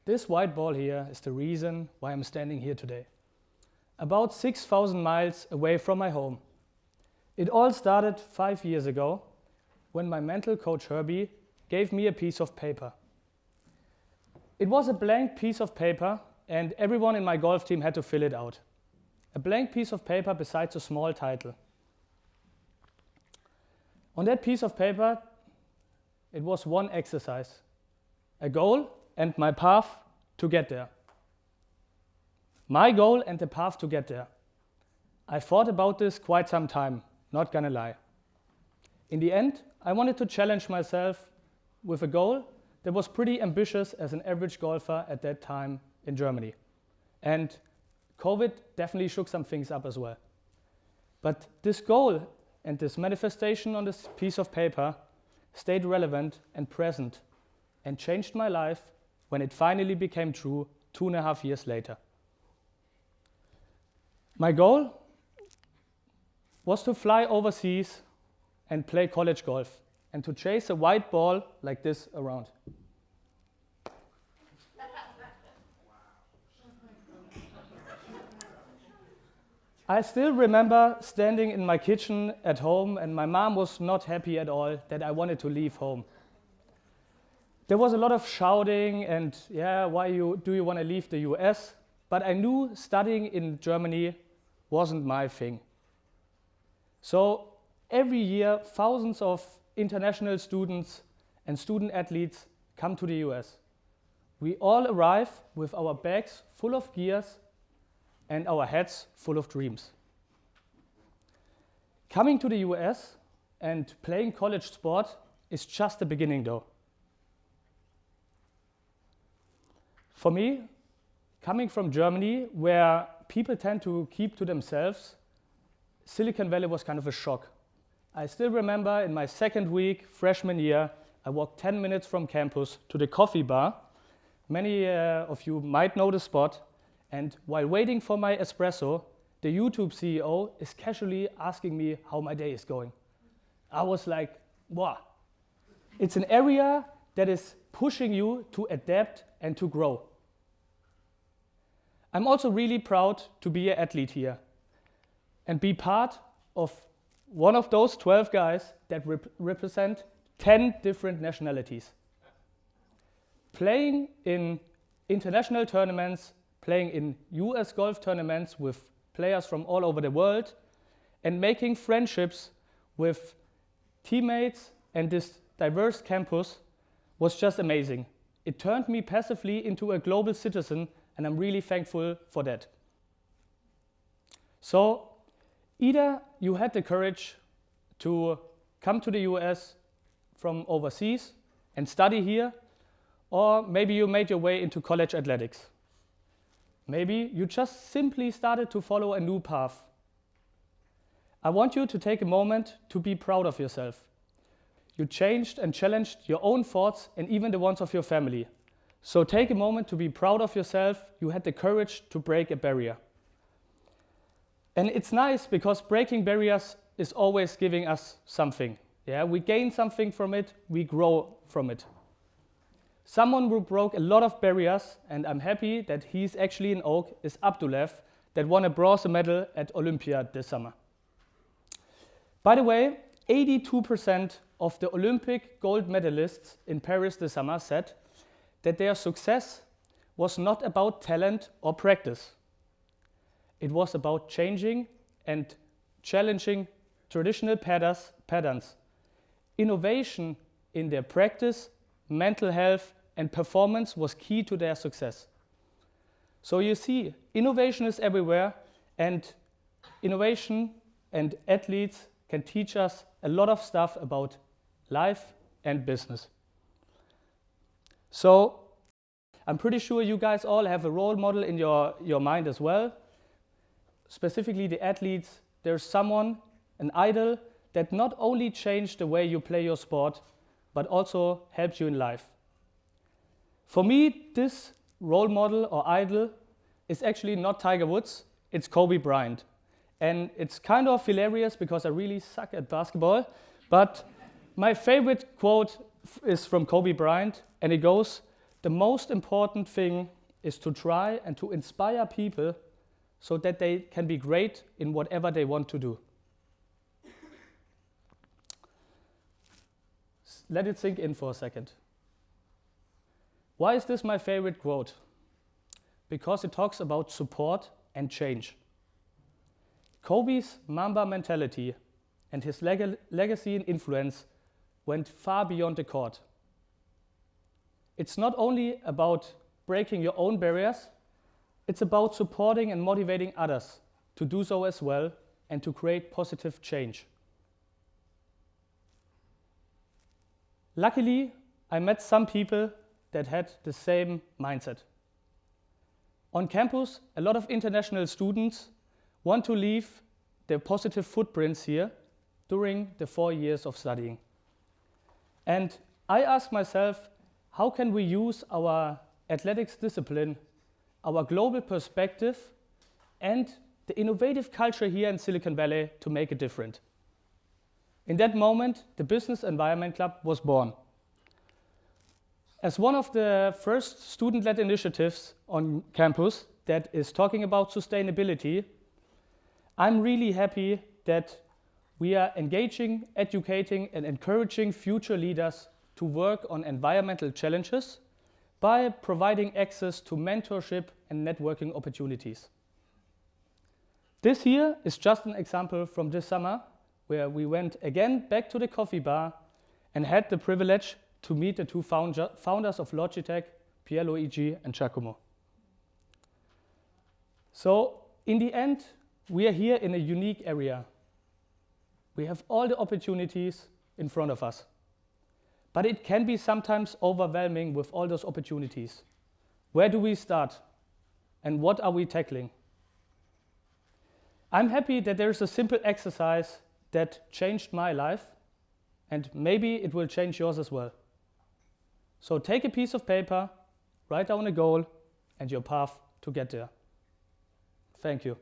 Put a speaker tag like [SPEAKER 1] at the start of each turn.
[SPEAKER 1] This white ball here is the reason why I'm standing here today. About 6,000 miles away from my home. It all started 5 years ago when my mental coach Herbie gave me a piece of paper. It was a blank piece of paper and everyone in my golf team had to fill it out. A blank piece of paper besides a small title. On that piece of paper, it was one exercise, a goal and my path to get there. My goal and the path to get there. I thought about this quite some time, not gonna lie. In the end, I wanted to challenge myself with a goal that was pretty ambitious as an average golfer at that time in Germany. And COVID definitely shook some things up as well. But this goal and this manifestation on this piece of paper stayed relevant and present and changed my life when it finally became true 2.5 years later. My goal was to fly overseas and play college golf and to chase a white ball like this around. I still remember standing in my kitchen at home and my mom was not happy at all that I wanted to leave home. There was a lot of shouting and why do you want to leave the US? But I knew studying in Germany wasn't my thing. So every year, thousands of international students and student athletes come to the US. We all arrive with our bags full of gears and our heads full of dreams. Coming to the US and playing college sport is just the beginning though. For me, coming from Germany, where people tend to keep to themselves, Silicon Valley was kind of a shock. I still remember in my second week, freshman year, I walked 10 minutes from campus to the coffee bar. Many of you might know the spot. And while waiting for my espresso, the YouTube CEO is casually asking me how my day is going. I was like, wow. It's an area that is pushing you to adapt and to grow. I'm also really proud to be an athlete here and be part of one of those 12 guys that represent 10 different nationalities. Playing in international tournaments, playing in US golf tournaments with players from all over the world, and making friendships with teammates and this diverse campus was just amazing. It turned me passively into a global citizen, and I'm really thankful for that. So either you had the courage to come to the US from overseas and study here, or maybe you made your way into college athletics. Maybe you just simply started to follow a new path. I want you to take a moment to be proud of yourself. You changed and challenged your own thoughts and even the ones of your family. So take a moment to be proud of yourself. You had the courage to break a barrier. And it's nice because breaking barriers is always giving us something. We gain something from it, we grow from it. Someone who broke a lot of barriers, and I'm happy that he's actually in Oak, is Abdulev, that won a bronze medal at Olympia this summer. By the way, 82% of the Olympic gold medalists in Paris this summer said that their success was not about talent or practice. It was about changing and challenging traditional patterns, innovation in their practice, mental health, and performance was key to their success. So you see, innovation is everywhere, and innovation and athletes can teach us a lot of stuff about life and business. So I'm pretty sure you guys all have a role model in your mind as well. Specifically the athletes, there's someone, an idol, that not only changed the way you play your sport, but also helps you in life. For me, this role model or idol is actually not Tiger Woods, it's Kobe Bryant. And it's kind of hilarious because I really suck at basketball, but my favorite quote is from Kobe Bryant, and it goes, the most important thing is to try and to inspire people so that they can be great in whatever they want to do. Let it sink in for a second. Why is this my favorite quote? Because it talks about support and change. Kobe's Mamba mentality and his legacy and influence went far beyond the court. It's not only about breaking your own barriers, it's about supporting and motivating others to do so as well and to create positive change. Luckily, I met some people that had the same mindset. On campus, a lot of international students want to leave their positive footprints here during the 4 years of studying. And I asked myself, how can we use our athletics discipline, our global perspective, and the innovative culture here in Silicon Valley to make a difference? In that moment, the Business Environment Club was born. As one of the first student-led initiatives on campus that is talking about sustainability, I'm really happy that we are engaging, educating, and encouraging future leaders to work on environmental challenges by providing access to mentorship and networking opportunities. This here is just an example from this summer, where we went again back to the coffee bar and had the privilege to meet the two founders of Logitech, Pierluigi and Giacomo. So in the end, we are here in a unique area. We have all the opportunities in front of us. But it can be sometimes overwhelming with all those opportunities. Where do we start? And what are we tackling? I'm happy that there is a simple exercise that changed my life, and maybe it will change yours as well. So take a piece of paper, write down a goal and your path to get there. Thank you.